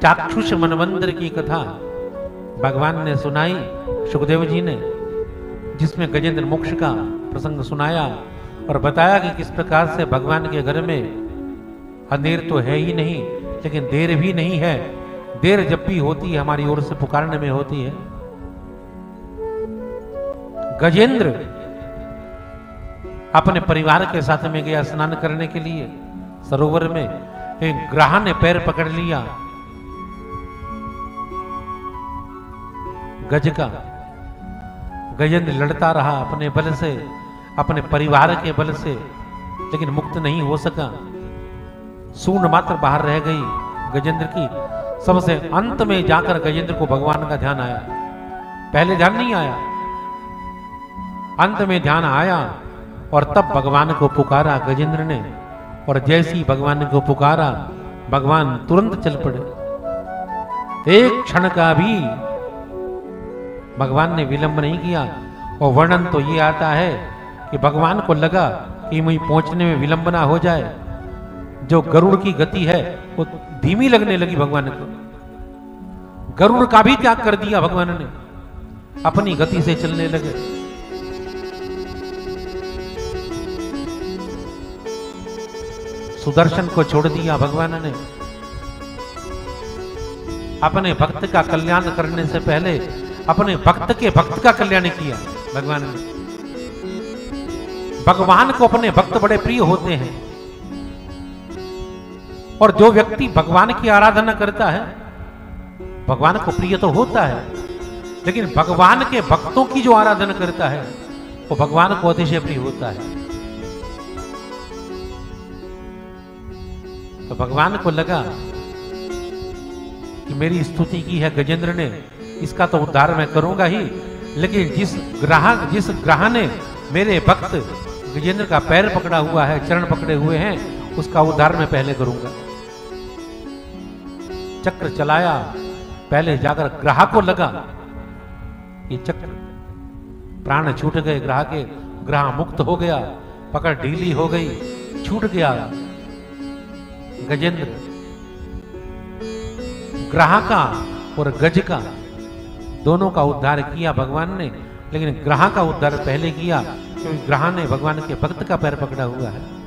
चाक्षुष मनवंतर की कथा भगवान ने सुनाई सुखदेव जी ने, जिसमें गजेंद्र मोक्ष का प्रसंग सुनाया और बताया कि किस प्रकार से भगवान के घर में अंधेर तो है ही नहीं, लेकिन देर भी नहीं है। देर जब भी होती है हमारी ओर से पुकारने में होती है। गजेंद्र अपने परिवार के साथ में गया स्नान करने के लिए सरोवर में। एक ग्राह ने पैर पकड़ लिया गज का। गजेंद्र लड़ता रहा अपने बल से, अपने परिवार के बल से, लेकिन मुक्त नहीं हो सका। सूंड मात्र बाहर रह गई गजेंद्र की। सबसे अंत में जाकर गजेंद्र को भगवान का ध्यान आया। पहले ध्यान नहीं आया, अंत में ध्यान आया और तब भगवान को पुकारा गजेंद्र ने। और जैसे ही भगवान को पुकारा, भगवान तुरंत चल पड़े। एक क्षण का भी भगवान ने विलंब नहीं किया। और वर्णन तो ये आता है कि भगवान को लगा कि मुझे पहुंचने में विलंब ना हो जाए। जो गरुड़ की गति है वो धीमी लगने लगी भगवान को। गरुड़ का भी त्याग कर दिया भगवान ने, अपनी गति से चलने लगे। सुदर्शन को छोड़ दिया भगवान ने। अपने भक्त का कल्याण करने से पहले अपने भक्त के भक्त का कल्याण किया भगवान ने। भगवान को अपने भक्त बड़े प्रिय होते हैं। और जो व्यक्ति भगवान की आराधना करता है भगवान को प्रिय तो होता है, लेकिन भगवान के भक्तों की जो आराधना करता है वो भगवान को अतिशय प्रिय होता है। तो भगवान को लगा कि मेरी स्तुति की है गजेंद्र ने, इसका तो उद्धार मैं करूंगा ही, लेकिन जिस ग्राह ने मेरे भक्त गजेंद्र का पैर पकड़ा हुआ है, चरण पकड़े हुए हैं, उसका उद्धार मैं पहले करूंगा। चक्र चलाया, पहले जाकर ग्राह को लगा। ये चक्र प्राण छूट गए ग्राह के, ग्राह मुक्त हो गया, पकड़ ढीली हो गई, छूट गया। गजेंद्र ग्राह का और गज का दोनों का उद्धार किया भगवान ने, लेकिन ग्राह का उद्धार पहले किया क्योंकि ग्राह ने भगवान के भक्त का पैर पकड़ा हुआ है।